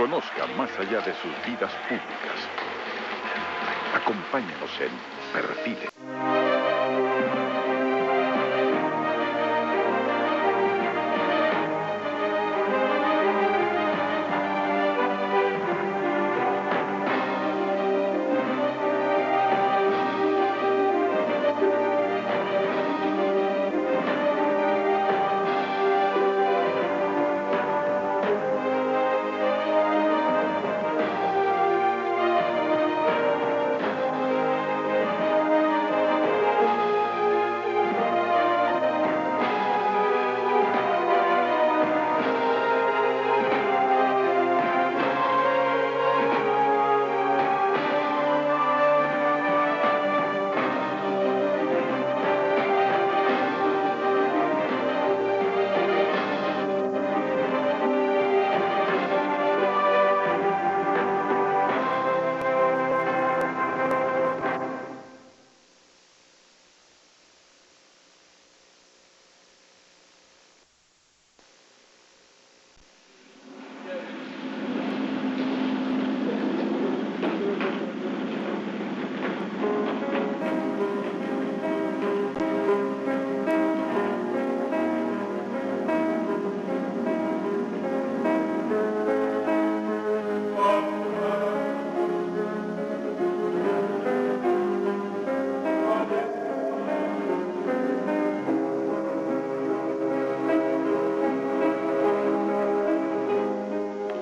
Conozca más allá de sus vidas públicas. Acompáñenos en Perfiles.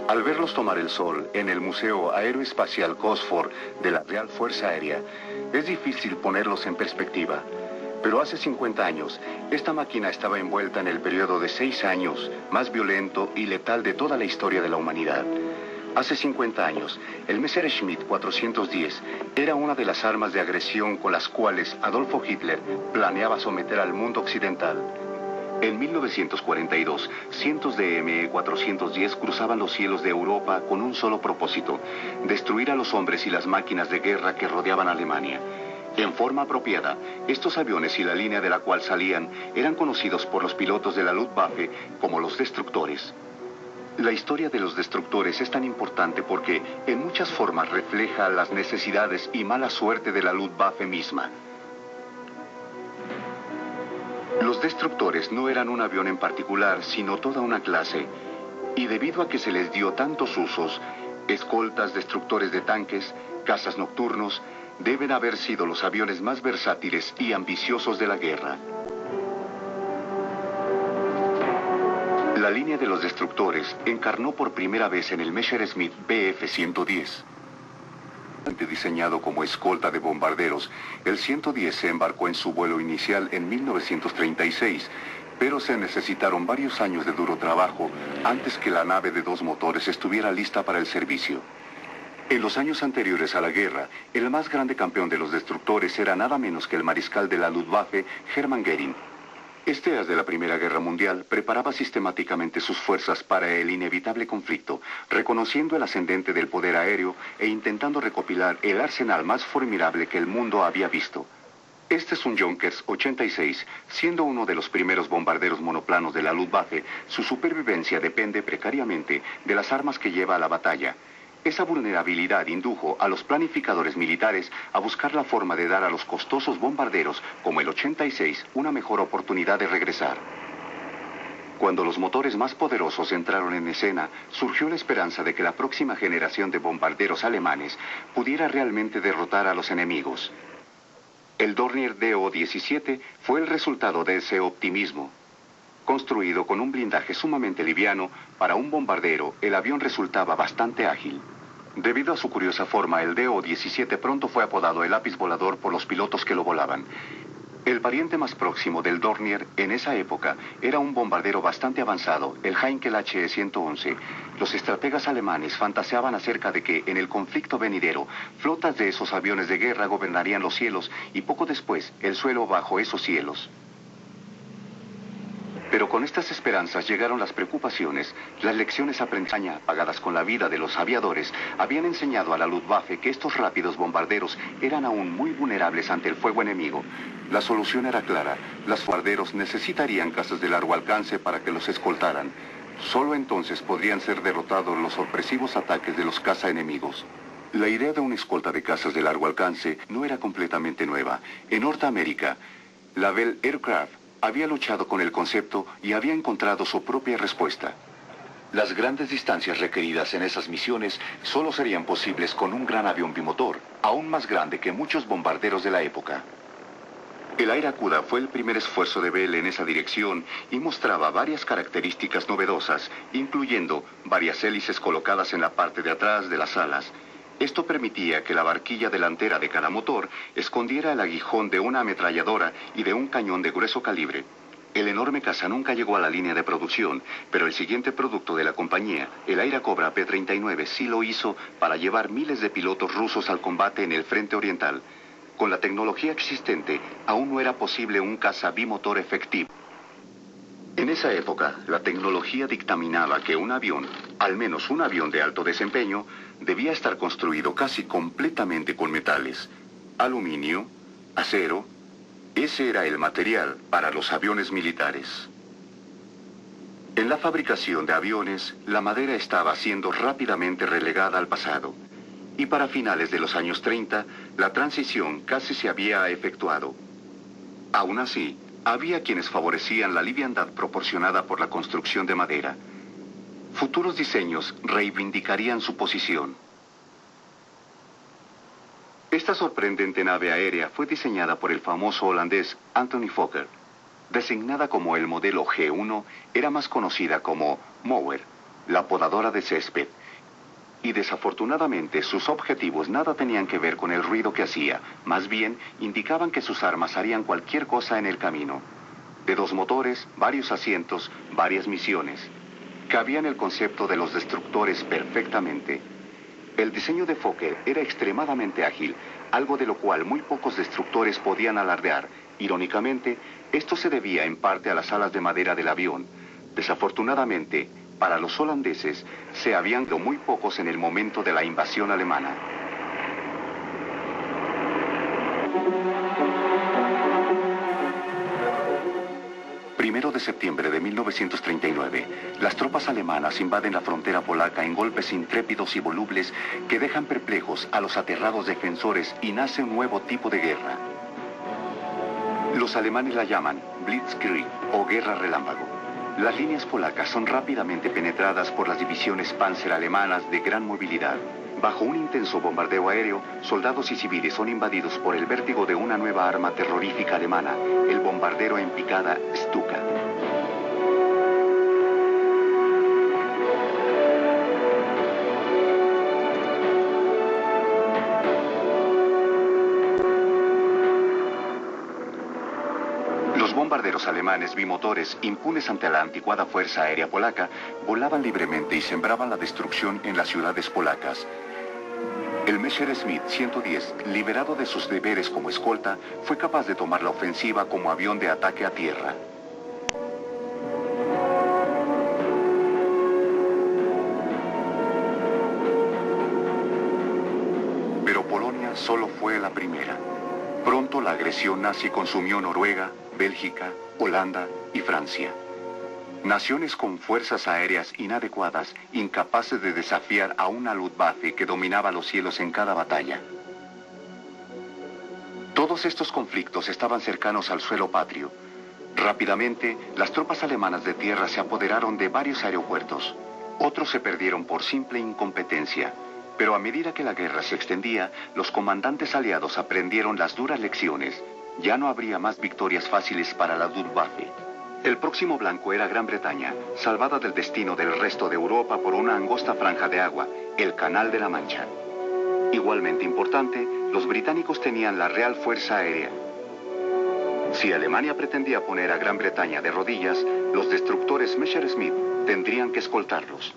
Al verlos tomar el sol en el Museo Aeroespacial Gosford de la Real Fuerza Aérea, es difícil ponerlos en perspectiva. Pero hace 50 años, esta máquina estaba envuelta en el periodo de 6 años más violento y letal de toda la historia de la humanidad. Hace 50 años, el Messerschmitt 410 era una de las armas de agresión con las cuales Adolfo Hitler planeaba someter al mundo occidental. En 1942, cientos de ME-410 cruzaban los cielos de Europa con un solo propósito: destruir a los hombres y las máquinas de guerra que rodeaban a Alemania. En forma apropiada, estos aviones y la línea de la cual salían eran conocidos por los pilotos de la Luftwaffe como los destructores. La historia de los destructores es tan importante porque en muchas formas refleja las necesidades y mala suerte de la Luftwaffe misma. Los destructores no eran un avión en particular, sino toda una clase. Y debido a que se les dio tantos usos, escoltas, destructores de tanques, cazas nocturnos, deben haber sido los aviones más versátiles y ambiciosos de la guerra. La línea de los destructores encarnó por primera vez en el Messerschmitt Bf-110. Diseñado como escolta de bombarderos, el 110 se embarcó en su vuelo inicial en 1936, pero se necesitaron varios años de duro trabajo antes que la nave de 2 motores estuviera lista para el servicio. En los años anteriores a la guerra, el más grande campeón de los destructores era nada menos que el mariscal de la Luftwaffe, Hermann Göring. Este as de la Primera Guerra Mundial preparaba sistemáticamente sus fuerzas para el inevitable conflicto, reconociendo el ascendente del poder aéreo e intentando recopilar el arsenal más formidable que el mundo había visto. Este es un Junkers 86, siendo uno de los primeros bombarderos monoplanos de la Luftwaffe. Su supervivencia depende precariamente de las armas que lleva a la batalla. Esa vulnerabilidad indujo a los planificadores militares a buscar la forma de dar a los costosos bombarderos, como el 86, una mejor oportunidad de regresar. Cuando los motores más poderosos entraron en escena, surgió la esperanza de que la próxima generación de bombarderos alemanes pudiera realmente derrotar a los enemigos. El Dornier Do-17 fue el resultado de ese optimismo. Construido con un blindaje sumamente liviano, para un bombardero, el avión resultaba bastante ágil. Debido a su curiosa forma, el Do-17 pronto fue apodado el lápiz volador por los pilotos que lo volaban. El pariente más próximo del Dornier en esa época era un bombardero bastante avanzado, el Heinkel HE-111. Los estrategas alemanes fantaseaban acerca de que, en el conflicto venidero, flotas de esos aviones de guerra gobernarían los cielos y poco después el suelo bajo esos cielos. Pero con estas esperanzas llegaron las preocupaciones. Las lecciones aprendidas, pagadas con la vida de los aviadores, habían enseñado a la Luftwaffe que estos rápidos bombarderos eran aún muy vulnerables ante el fuego enemigo. La solución era clara: los bombarderos necesitarían cazas de largo alcance para que los escoltaran. Solo entonces podrían ser derrotados los sorpresivos ataques de los caza enemigos. La idea de una escolta de cazas de largo alcance no era completamente nueva. En Norteamérica, la Bell Aircraft había luchado con el concepto y había encontrado su propia respuesta. Las grandes distancias requeridas en esas misiones solo serían posibles con un gran avión bimotor, aún más grande que muchos bombarderos de la época. El Airacuda fue el primer esfuerzo de Bell en esa dirección y mostraba varias características novedosas, incluyendo varias hélices colocadas en la parte de atrás de las alas. Esto permitía que la barquilla delantera de cada motor escondiera el aguijón de una ametralladora y de un cañón de grueso calibre. El enorme caza nunca llegó a la línea de producción, pero el siguiente producto de la compañía, el Airacobra P-39, sí lo hizo para llevar miles de pilotos rusos al combate en el frente oriental. Con la tecnología existente, aún no era posible un caza bimotor efectivo. En esa época, la tecnología dictaminaba que un avión, al menos un avión de alto desempeño, debía estar construido casi completamente con metales. Aluminio, acero. Ese era el material para los aviones militares. En la fabricación de aviones, la madera estaba siendo rápidamente relegada al pasado. Y para finales de los años 30, la transición casi se había efectuado. Aún así, había quienes favorecían la liviandad proporcionada por la construcción de madera. Futuros diseños reivindicarían su posición. Esta sorprendente nave aérea fue diseñada por el famoso holandés Anthony Fokker. Designada como el modelo G1, era más conocida como Mower, la podadora de césped. Y desafortunadamente sus objetivos nada tenían que ver con el ruido que hacía, más bien indicaban que sus armas harían cualquier cosa en el camino. De 2 motores, varios asientos, varias misiones. Cabían el concepto de los destructores perfectamente. El diseño de Fokker era extremadamente ágil, algo de lo cual muy pocos destructores podían alardear. Irónicamente, esto se debía en parte a las alas de madera del avión. Desafortunadamente, para los holandeses, se habían ido muy pocos en el momento de la invasión alemana. Primero de septiembre de 1939, las tropas alemanas invaden la frontera polaca en golpes intrépidos y volubles que dejan perplejos a los aterrados defensores y nace un nuevo tipo de guerra. Los alemanes la llaman Blitzkrieg o Guerra Relámpago. Las líneas polacas son rápidamente penetradas por las divisiones Panzer alemanas de gran movilidad. Bajo un intenso bombardeo aéreo, soldados y civiles son invadidos por el vértigo de una nueva arma terrorífica alemana, el bombardero en picada Stuka. Los bombarderos alemanes bimotores, impunes ante la anticuada fuerza aérea polaca, volaban libremente y sembraban la destrucción en las ciudades polacas. El Messerschmitt 110, liberado de sus deberes como escolta, fue capaz de tomar la ofensiva como avión de ataque a tierra. Pero Polonia solo fue la primera. Pronto la agresión nazi consumió Noruega, Bélgica, Holanda y Francia. Naciones con fuerzas aéreas inadecuadas, incapaces de desafiar a una Luftwaffe que dominaba los cielos en cada batalla. Todos estos conflictos estaban cercanos al suelo patrio. Rápidamente, las tropas alemanas de tierra se apoderaron de varios aeropuertos. Otros se perdieron por simple incompetencia. Pero a medida que la guerra se extendía, los comandantes aliados aprendieron las duras lecciones. Ya no habría más victorias fáciles para la Luftwaffe. El próximo blanco era Gran Bretaña, salvada del destino del resto de Europa por una angosta franja de agua, el Canal de la Mancha. Igualmente importante, los británicos tenían la Real Fuerza Aérea. Si Alemania pretendía poner a Gran Bretaña de rodillas, los destructores Messerschmitt tendrían que escoltarlos.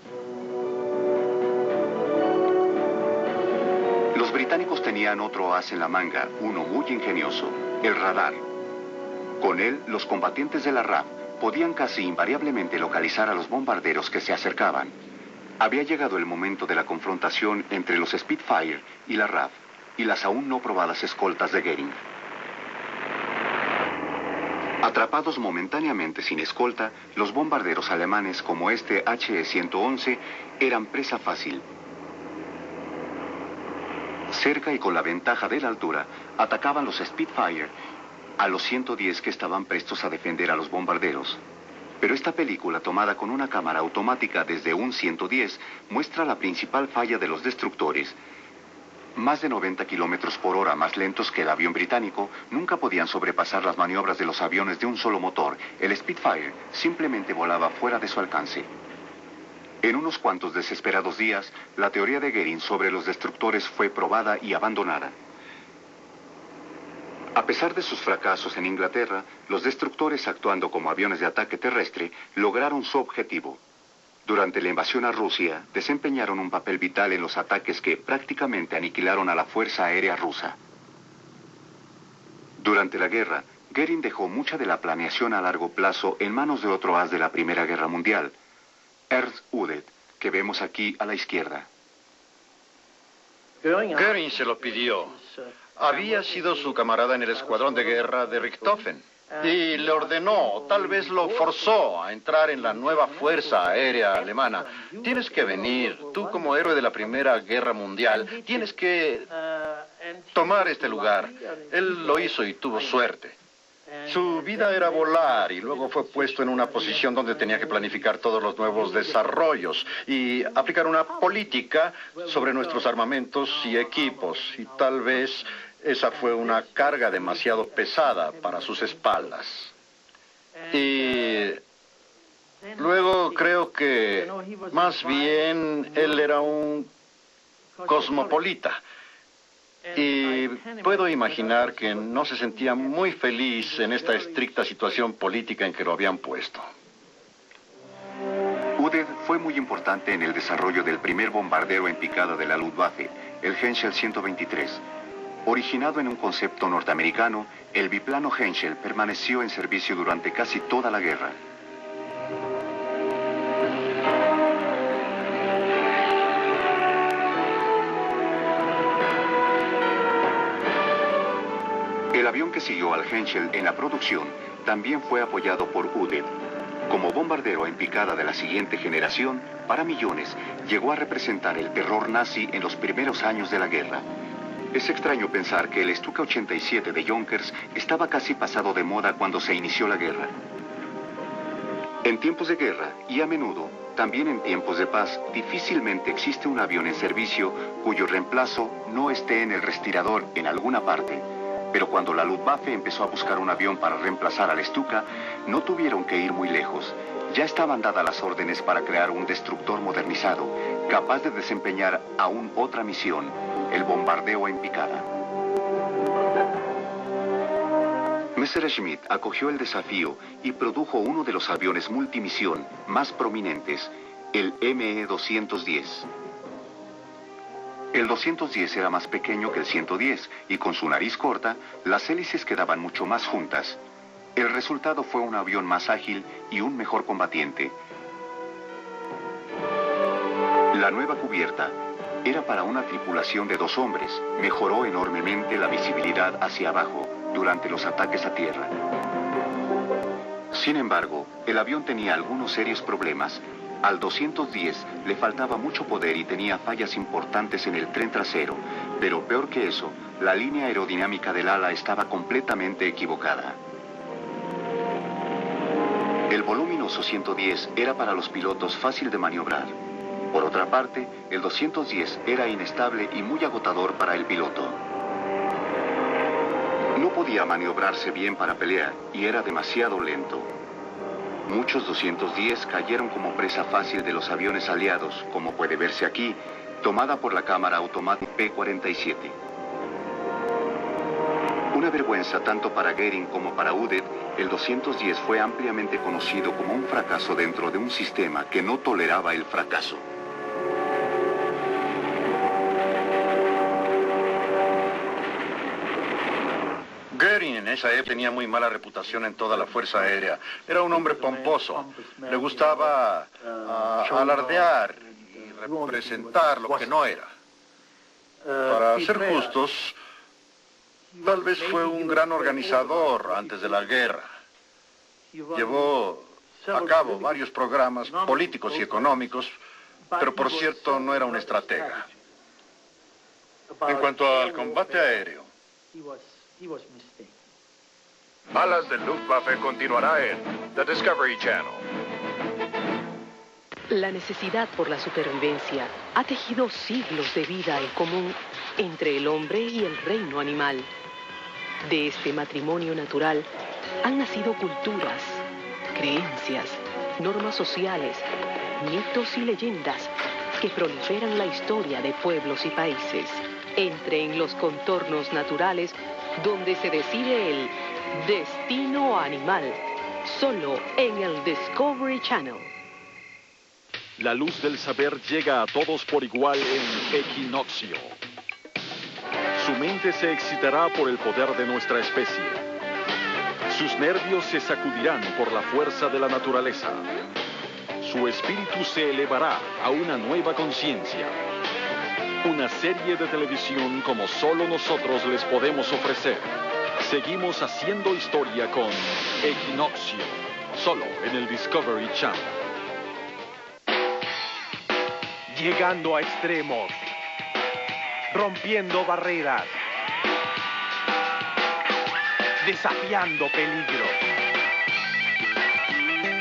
Los británicos tenían otro as en la manga, uno muy ingenioso, el radar. Con él, los combatientes de la RAF podían casi invariablemente localizar a los bombarderos que se acercaban. Había llegado el momento de la confrontación entre los Spitfire y la RAF, y las aún no probadas escoltas de Goering. Atrapados momentáneamente sin escolta, los bombarderos alemanes como este HE-111 eran presa fácil. Cerca y con la ventaja de la altura, atacaban los Spitfire a los 110 que estaban prestos a defender a los bombarderos. Pero esta película, tomada con una cámara automática desde un 110, muestra la principal falla de los destructores. Más de 90 kilómetros por hora más lentos que el avión británico, nunca podían sobrepasar las maniobras de los aviones de un solo motor. El Spitfire simplemente volaba fuera de su alcance. En unos cuantos desesperados días, la teoría de Goering sobre los destructores fue probada y abandonada. A pesar de sus fracasos en Inglaterra, los destructores, actuando como aviones de ataque terrestre, lograron su objetivo. Durante la invasión a Rusia, desempeñaron un papel vital en los ataques que prácticamente aniquilaron a la Fuerza Aérea Rusa. Durante la guerra, Goering dejó mucha de la planeación a largo plazo en manos de otro as de la Primera Guerra Mundial, Ernst Udet, que vemos aquí a la izquierda. Goering se lo pidió. Había sido su camarada en el escuadrón de guerra de Richthofen. Y le ordenó, tal vez lo forzó a entrar en la nueva Fuerza Aérea Alemana. Tienes que venir, tú como héroe de la Primera Guerra Mundial, tienes que tomar este lugar. Él lo hizo y tuvo suerte. Su vida era volar y luego fue puesto en una posición donde tenía que planificar todos los nuevos desarrollos y aplicar una política sobre nuestros armamentos y equipos. Y tal vez esa fue una carga demasiado pesada para sus espaldas. Y luego creo que más bien él era un cosmopolita. Y puedo imaginar que no se sentía muy feliz en esta estricta situación política en que lo habían puesto. Udet fue muy importante en el desarrollo del primer bombardero en picada de la Luftwaffe, el Henschel 123. Originado en un concepto norteamericano, el biplano Henschel permaneció en servicio durante casi toda la guerra. El avión que siguió al Henschel en la producción también fue apoyado por Udet. Como bombardero en picada de la siguiente generación, para millones, llegó a representar el terror nazi en los primeros años de la guerra. Es extraño pensar que el Stuka 87 de Junkers estaba casi pasado de moda cuando se inició la guerra. En tiempos de guerra, y a menudo, también en tiempos de paz, difícilmente existe un avión en servicio cuyo reemplazo no esté en el respirador en alguna parte. Pero cuando la Luftwaffe empezó a buscar un avión para reemplazar al Stuka, no tuvieron que ir muy lejos. Ya estaban dadas las órdenes para crear un destructor modernizado, capaz de desempeñar aún otra misión, el bombardeo en picada. Messerschmitt acogió el desafío y produjo uno de los aviones multimisión más prominentes, el ME-210. El 210 era más pequeño que el 110 y con su nariz corta, las hélices quedaban mucho más juntas. El resultado fue un avión más ágil y un mejor combatiente. La nueva cubierta era para una tripulación de 2 hombres. Mejoró enormemente la visibilidad hacia abajo durante los ataques a tierra. Sin embargo, el avión tenía algunos serios problemas. Al 210 le faltaba mucho poder y tenía fallas importantes en el tren trasero, pero peor que eso, la línea aerodinámica del ala estaba completamente equivocada. El voluminoso 110 era para los pilotos fácil de maniobrar. Por otra parte, el 210 era inestable y muy agotador para el piloto. No podía maniobrarse bien para pelear y era demasiado lento. Muchos 210 cayeron como presa fácil de los aviones aliados, como puede verse aquí, tomada por la cámara automática P-47. Una vergüenza tanto para Goering como para Udet, el 210 fue ampliamente conocido como un fracaso dentro de un sistema que no toleraba el fracaso. Goering en esa época tenía muy mala reputación en toda la Fuerza Aérea. Era un hombre pomposo. Le gustaba alardear y representar lo que no era. Para ser justos, tal vez fue un gran organizador antes de la guerra. Llevó a cabo varios programas políticos y económicos, pero por cierto no era un estratega. En cuanto al combate aéreo, Alas del Luftwaffe continuará en The Discovery Channel. La necesidad por la supervivencia ha tejido siglos de vida en común entre el hombre y el reino animal. De este matrimonio natural han nacido culturas, creencias, normas sociales, mitos y leyendas que proliferan la historia de pueblos y países. Entre en los contornos naturales donde se decide el destino animal, solo en el Discovery Channel. La luz del saber llega a todos por igual en Equinoccio. Su mente se excitará por el poder de nuestra especie. Sus nervios se sacudirán por la fuerza de la naturaleza. Su espíritu se elevará a una nueva conciencia. Una serie de televisión como solo nosotros les podemos ofrecer. Seguimos haciendo historia con Equinoccio, solo en el Discovery Channel. Llegando a extremos, rompiendo barreras, desafiando peligro.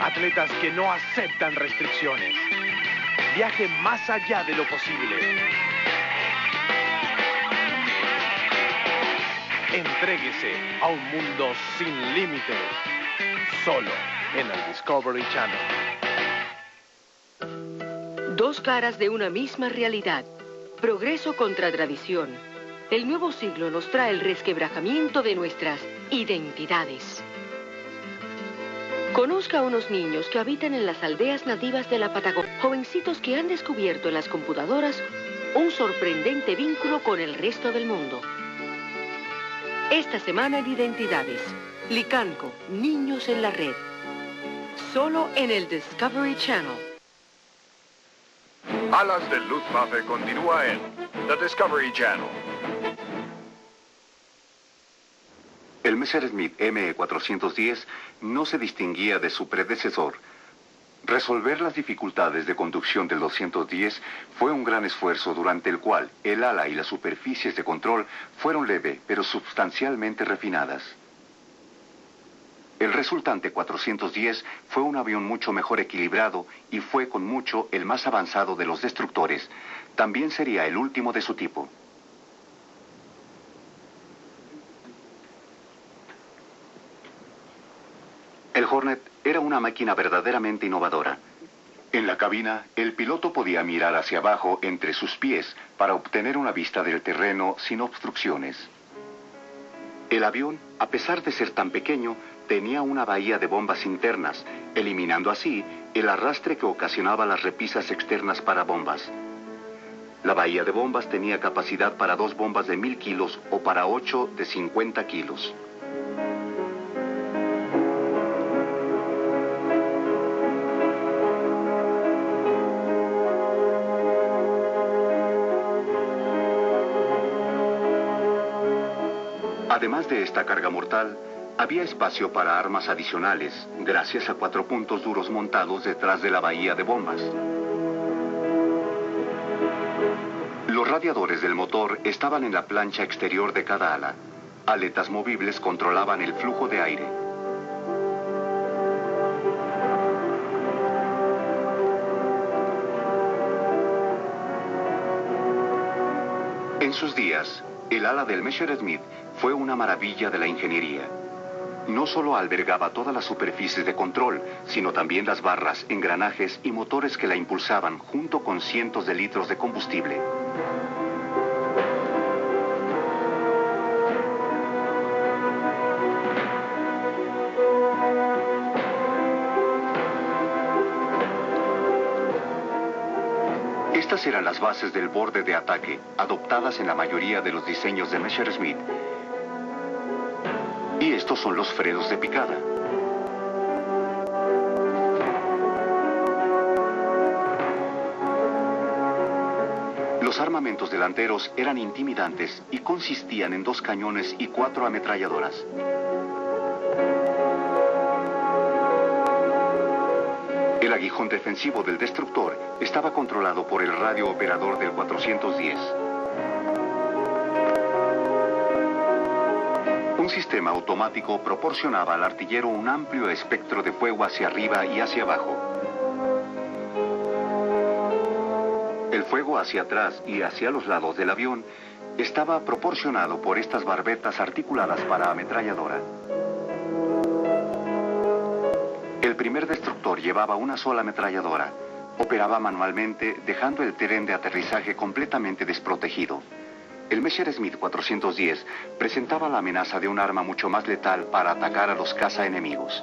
Atletas que no aceptan restricciones. Viajen más allá de lo posible. Entréguese a un mundo sin límites, solo en el Discovery Channel. Dos caras de una misma realidad. Progreso contra tradición. El nuevo siglo nos trae el resquebrajamiento de nuestras identidades. Conozca a unos niños que habitan en las aldeas nativas de la Patagonia. Jovencitos que han descubierto en las computadoras un sorprendente vínculo con el resto del mundo. Esta semana en Identidades, Licanco, Niños en la Red. Solo en el Discovery Channel. Alas del Luftwaffe continúa en The Discovery Channel. El Messerschmitt ME-410 no se distinguía de su predecesor. Resolver las dificultades de conducción del 210 fue un gran esfuerzo durante el cual el ala y las superficies de control fueron leve pero sustancialmente refinadas. El resultante 410 fue un avión mucho mejor equilibrado y fue con mucho el más avanzado de los destructores. También sería el último de su tipo. El Hornet era una máquina verdaderamente innovadora. En la cabina, el piloto podía mirar hacia abajo entre sus pies para obtener una vista del terreno sin obstrucciones. El avión, a pesar de ser tan pequeño, tenía una bahía de bombas internas, eliminando así el arrastre que ocasionaba las repisas externas para bombas. La bahía de bombas tenía capacidad para 2 bombas de 1000 kilos o para 8 de 50 kilos. Además de esta carga mortal, había espacio para armas adicionales, gracias a 4 puntos duros montados detrás de la bahía de bombas. Los radiadores del motor estaban en la plancha exterior de cada ala. Aletas movibles controlaban el flujo de aire. En sus días, el ala del Messerschmitt fue una maravilla de la ingeniería. No solo albergaba todas las superficies de control, sino también las barras, engranajes y motores que la impulsaban junto con cientos de litros de combustible. Estas eran las bases del borde de ataque, adoptadas en la mayoría de los diseños de Messerschmitt. Y estos son los frenos de picada. Los armamentos delanteros eran intimidantes y consistían en 2 cañones y 4 ametralladoras. El aguijón defensivo del destructor estaba controlado por el radio operador del 410. Un sistema automático proporcionaba al artillero un amplio espectro de fuego hacia arriba y hacia abajo. El fuego hacia atrás y hacia los lados del avión estaba proporcionado por estas barbetas articuladas para ametralladora. El primer destructor llevaba una sola ametralladora. Operaba manualmente, dejando el tren de aterrizaje completamente desprotegido. El Messerschmitt 410 presentaba la amenaza de un arma mucho más letal para atacar a los caza enemigos.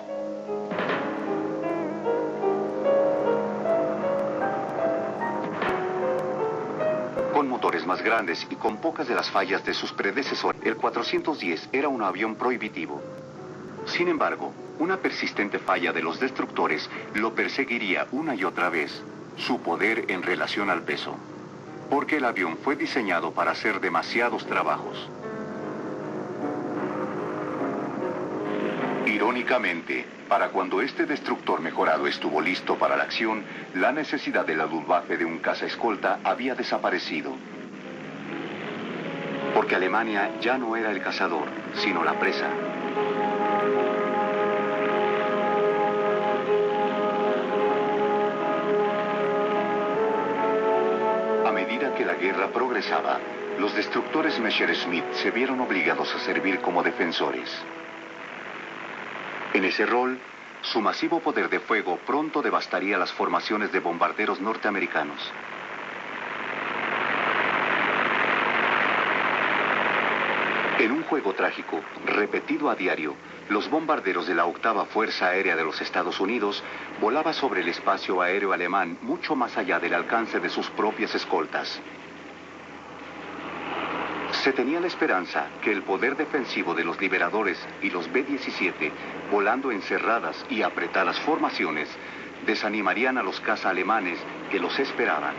Con motores más grandes y con pocas de las fallas de sus predecesores, el 410 era un avión prohibitivo. Sin embargo, una persistente falla de los destructores lo perseguiría una y otra vez: su poder en relación al peso. Porque el avión fue diseñado para hacer demasiados trabajos. Irónicamente, para cuando este destructor mejorado estuvo listo para la acción, la necesidad de la Luftwaffe de un cazaescolta había desaparecido. Porque Alemania ya no era el cazador, sino la presa. A medida que la guerra progresaba, los destructores Messerschmitt se vieron obligados a servir como defensores. En ese rol, su masivo poder de fuego pronto devastaría las formaciones de bombarderos norteamericanos. En un juego trágico, repetido a diario, los bombarderos de la 8ª Fuerza Aérea de los Estados Unidos volaban sobre el espacio aéreo alemán mucho más allá del alcance de sus propias escoltas. Se tenía la esperanza que el poder defensivo de los liberadores y los B-17, volando en cerradas y apretadas formaciones, desanimarían a los caza alemanes que los esperaban.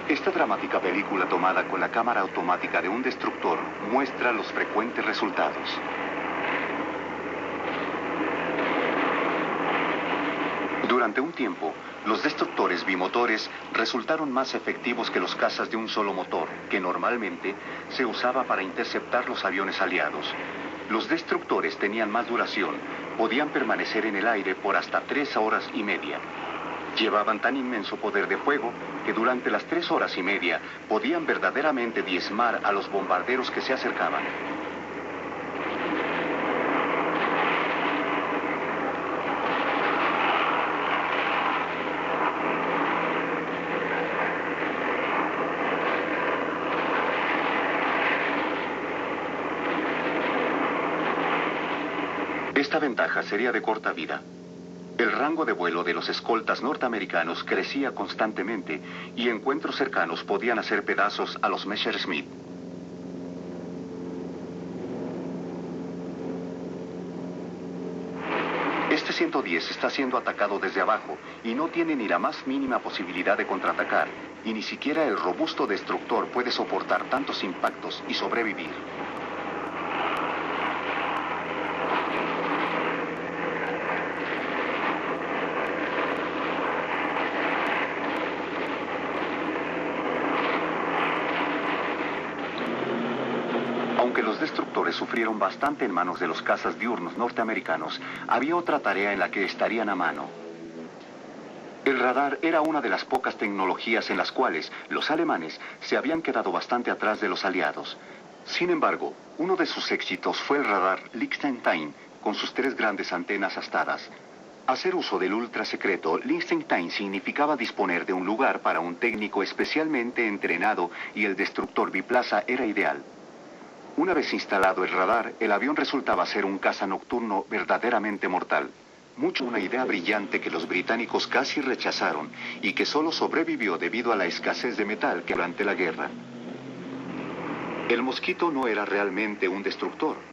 Esta dramática película tomada con la cámara automática de un destructor muestra los frecuentes resultados. Durante un tiempo, los destructores bimotores resultaron más efectivos que los cazas de un solo motor, que normalmente se usaba para interceptar los aviones aliados. Los destructores tenían más duración, podían permanecer en el aire por hasta 3 horas y media. Llevaban tan inmenso poder de fuego que durante las 3 horas y media podían verdaderamente diezmar a los bombarderos que se acercaban. Esta ventaja sería de corta vida. El rango de vuelo de los escoltas norteamericanos crecía constantemente y encuentros cercanos podían hacer pedazos a los Messerschmitt. Este 110 está siendo atacado desde abajo y no tiene ni la más mínima posibilidad de contraatacar, y ni siquiera el robusto destructor puede soportar tantos impactos y sobrevivir. Aunque los destructores sufrieron bastante en manos de los cazas diurnos norteamericanos, había otra tarea en la que estarían a mano. El radar era una de las pocas tecnologías en las cuales los alemanes se habían quedado bastante atrás de los aliados. Sin embargo, uno de sus éxitos fue el radar Liechtenstein, con sus 3 grandes antenas astadas. Hacer uso del ultrasecreto Liechtenstein significaba disponer de un lugar para un técnico especialmente entrenado, y el destructor biplaza era ideal. Una vez instalado el radar, el avión resultaba ser un caza nocturno verdaderamente mortal. Una idea brillante que los británicos casi rechazaron y que solo sobrevivió debido a la escasez de metal que durante la guerra. El Mosquito no era realmente un destructor.